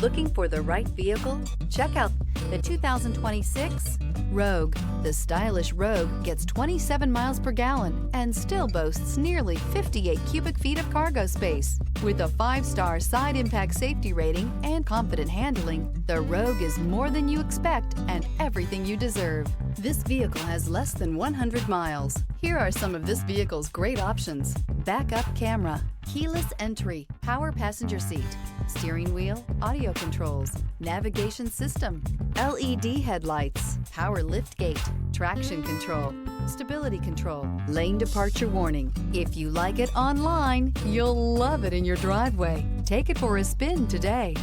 Looking for the right vehicle? Check out the 2026 Rogue. The stylish Rogue gets 27 miles per gallon and still boasts nearly 58 cubic feet of cargo space. With a 5-star side impact safety rating and confident handling, the Rogue is more than you expect and everything you deserve. This vehicle has less than 100 miles. Here are some of this vehicle's great options: backup camera, keyless entry, power passenger seat, steering wheel audio controls, navigation system, LED headlights, power liftgate, traction control, stability control, lane departure warning. If you like it online, you'll love it in your driveway. Take it for a spin today.